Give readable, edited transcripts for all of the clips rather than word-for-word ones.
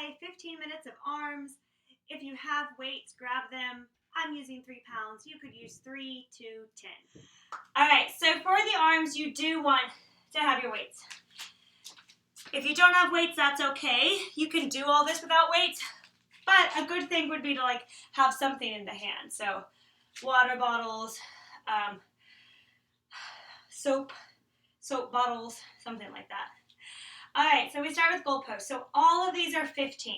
Hi, 15 minutes of arms. If you have weights, grab them. I'm using 3 pounds. You could use 3 to 10. All right, so for the arms, you do want to have your weights. If you don't have weights, that's okay. You can do all this without weights, but a good thing would be to have something in the hand. So water bottles, soap bottles, something like that. All right, so we start with goalposts. So all of these are 15.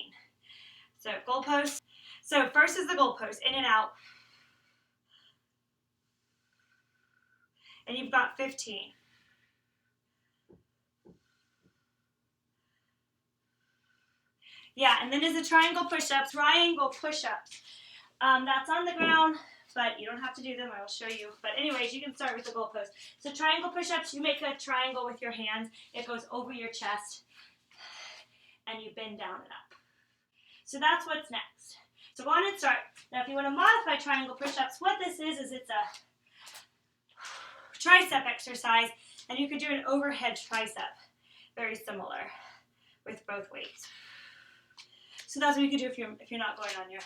So goalposts. So first is the goalpost, in and out. And you've got 15. Yeah, and then is a triangle push-ups. That's on the ground, but you don't have to do them. I will show you. But anyways, you can start with the goalpost. So triangle push-ups, you make a triangle with your hands. It goes over your chest, and you bend down and up. So that's what's next. So go on and start. Now, if you want to modify triangle push-ups, what this is it's a tricep exercise, and you could do an overhead tricep. Very similar with both weights. So that's what you could do if you're not going on your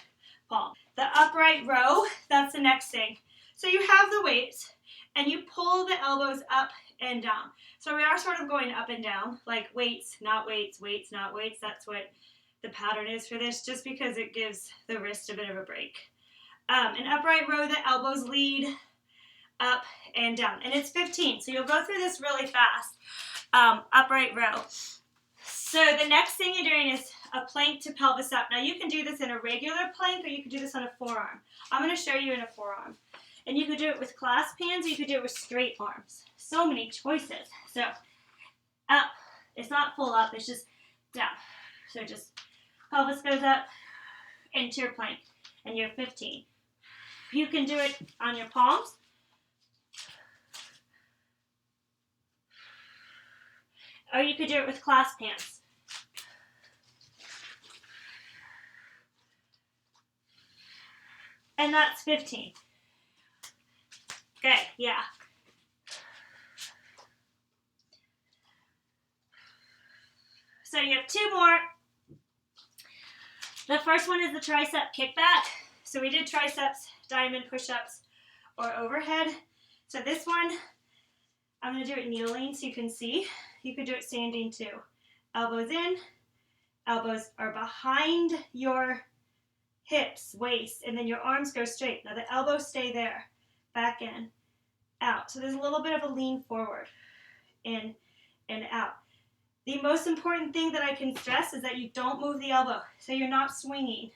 palm. The upright row, that's the next thing. So you have the weights, and you pull the elbows up and down. So we are sort of going up and down, like weights, not weights, weights, not weights. That's what the pattern is for this, just because it gives the wrist a bit of a break. An upright row, the elbows lead up and down. And it's 15, so you'll go through this really fast. Upright row. So the next thing you're doing is a plank to pelvis up. Now you can do this in a regular plank, or you can do this on a forearm. I'm going to show you in a forearm. And you could do it with clasp hands, or you could do it with straight arms. So many choices. So up. It's not full up, it's just down. So just pelvis goes up into your plank, and you're 15. You can do it on your palms. Or you could do it with clasp hands. And that's 15. Okay, yeah. So you have 2 more. The first one is the tricep kickback. So we did triceps, diamond push-ups, or overhead. So this one, I'm going to do it kneeling so you can see. You could do it standing too. Elbows in, elbows are behind your hips, waist, and then your arms go straight. Now the elbows stay there, back in, out. So there's a little bit of a lean forward, in and out. The most important thing that I can stress is that you don't move the elbow, so you're not swinging.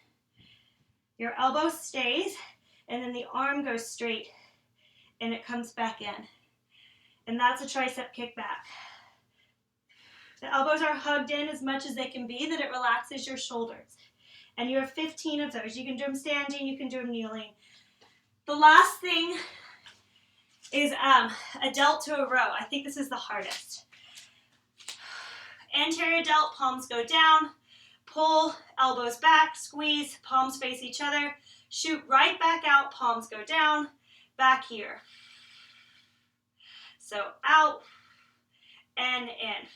Your elbow stays, and then the arm goes straight, and it comes back in. And that's a tricep kickback. The elbows are hugged in as much as they can be, that it relaxes your shoulders. And you have 15 of those. You can do them standing, you can do them kneeling. The last thing is a delt to a row. I think this is the hardest. Anterior delt, palms go down, pull, elbows back, squeeze, palms face each other, shoot right back out, palms go down, back here. So out and in.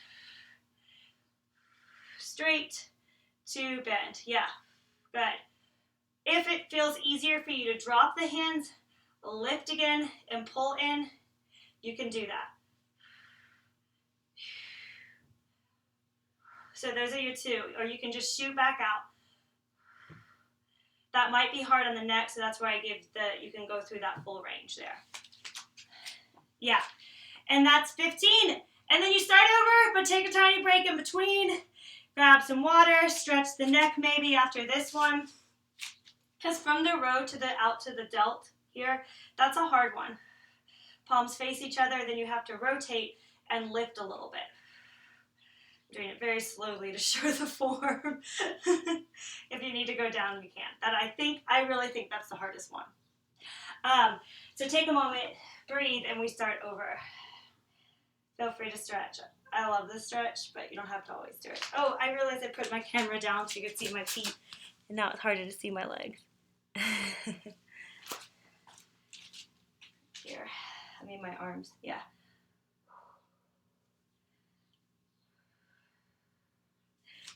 Straight to bend. Yeah, good. If it feels easier for you to drop the hands, lift again, and pull in, you can do that. So those are your 2, or you can just shoot back out. That might be hard on the neck, so that's where I give you can go through that full range there. Yeah, and that's 15. And then you start over, but take a tiny break in between. Grab some water, stretch the neck maybe after this one. Because from the row to the out to the delt here, that's a hard one. Palms face each other, then you have to rotate and lift a little bit. I'm doing it very slowly to show the form. If you need to go down, you can. I really think that's the hardest one. So take a moment, breathe, and we start over. Feel free to stretch. I love this stretch, but you don't have to always do it. Oh, I realized I put my camera down so you could see my feet, and now it's harder to see my legs. Here, my arms, yeah.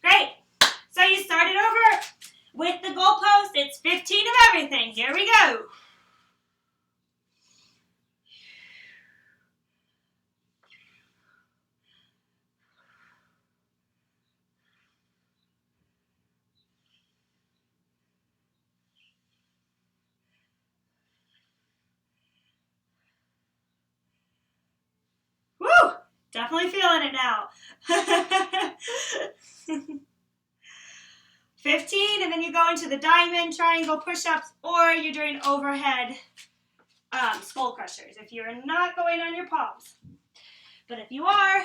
Great. So you start everything. Here we go. Woo! Definitely feeling it now. 15, and then you go into the diamond triangle push-ups, or you're doing overhead skull crushers if you're not going on your palms. But if you are,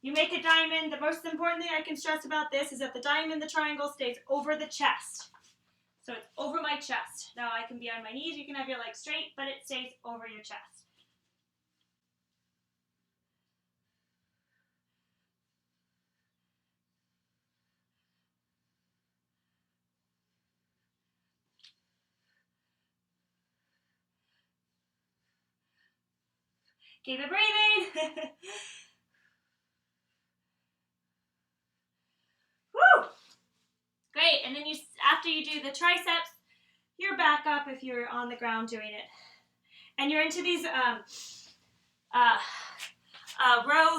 you make a diamond. The most important thing I can stress about this is that the diamond, the triangle, stays over the chest. So it's over my chest. Now I can be on my knees, you can have your legs straight, but it stays over your chest. Keep it breathing. Woo! Great, and then after you do the triceps, you're back up if you're on the ground doing it. And you're into these row.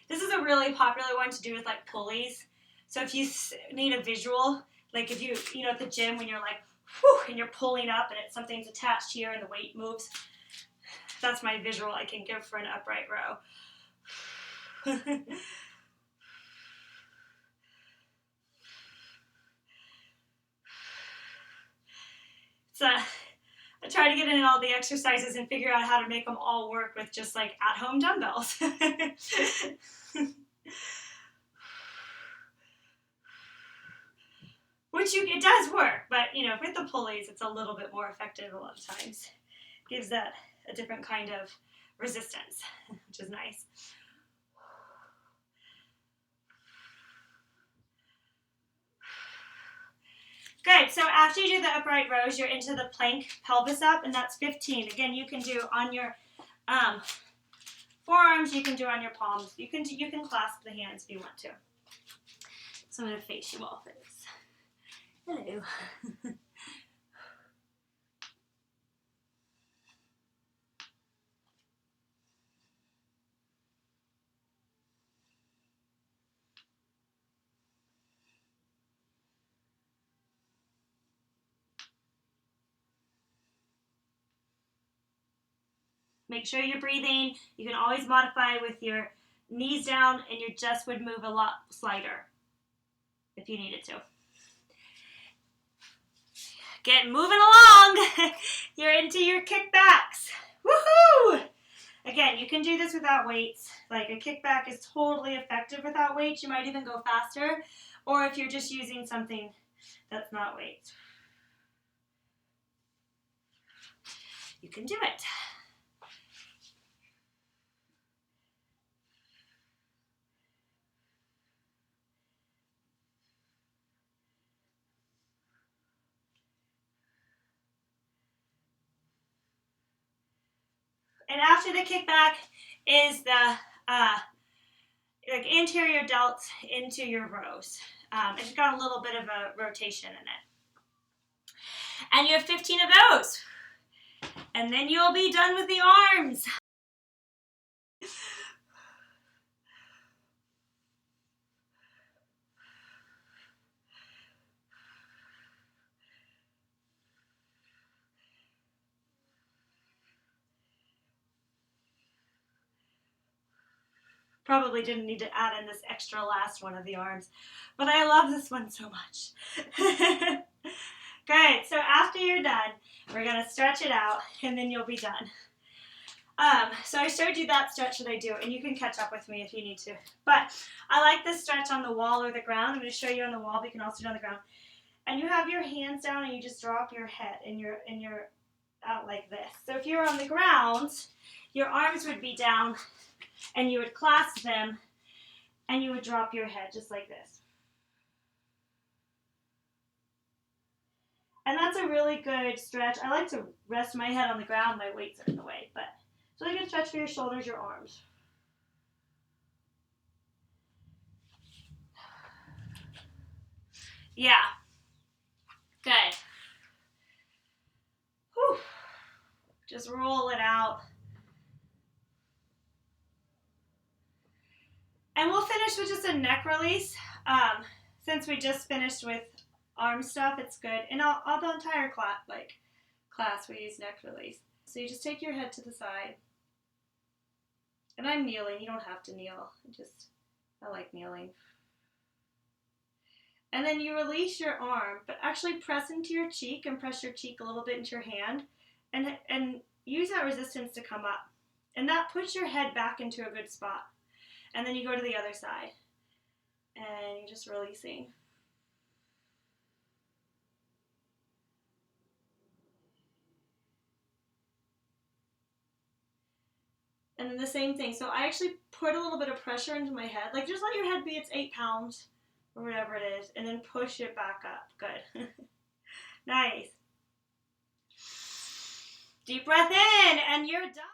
This is a really popular one to do with like pulleys. So if you need a visual, like if you know, at the gym when you're like, whew, and you're pulling up and something's attached here and the weight moves, that's my visual I can give for an upright row. I try to get in all the exercises and figure out how to make them all work with just like at-home dumbbells. Which it does work, but you know, with the pulleys, it's a little bit more effective a lot of times. Gives that a different kind of resistance, which is nice. Good, so after you do the upright rows, you're into the plank pelvis up, and that's 15. Again, you can do on your forearms, you can do on your palms. You can clasp the hands if you want to. So I'm going to face you all first. Hello. Make sure you're breathing. You can always modify with your knees down, and your chest would move a lot slighter if you needed to. Get moving along. You're into your kickbacks. Woohoo! Again, you can do this without weights. Like a kickback is totally effective without weights. You might even go faster. Or if you're just using something that's not weights. You can do it. And after the kickback is the like anterior delts into your rows. It's got a little bit of a rotation in it. And you have 15 of those. And then you'll be done with the arms. Probably didn't need to add in this extra last one of the arms, but I love this one so much. Great, so after you're done, we're gonna stretch it out and then you'll be done. So I showed you that stretch that I do, and you can catch up with me if you need to. But I like this stretch on the wall or the ground. I'm gonna show you on the wall, but you can also do it on the ground. And you have your hands down and you just drop your head and you're out like this. So if you're on the ground, your arms would be down and you would clasp them and you would drop your head just like this. And that's a really good stretch. I like to rest my head on the ground. My weights are in the way, but it's a really good stretch for your shoulders, your arms. Yeah. Good. Whew. Just roll it out. And we'll finish with just a neck release. Since we just finished with arm stuff, it's good. And all the entire class, we use neck release. So you just take your head to the side. And I'm kneeling. You don't have to kneel. I like kneeling. And then you release your arm, but actually press into your cheek and press your cheek a little bit into your hand. And use that resistance to come up. And that puts your head back into a good spot. And then you go to the other side. And you're just releasing. And then the same thing. So I actually put a little bit of pressure into my head. Like, just let your head be, it's 8 pounds or whatever it is. And then push it back up. Good. Nice. Deep breath in, and you're done.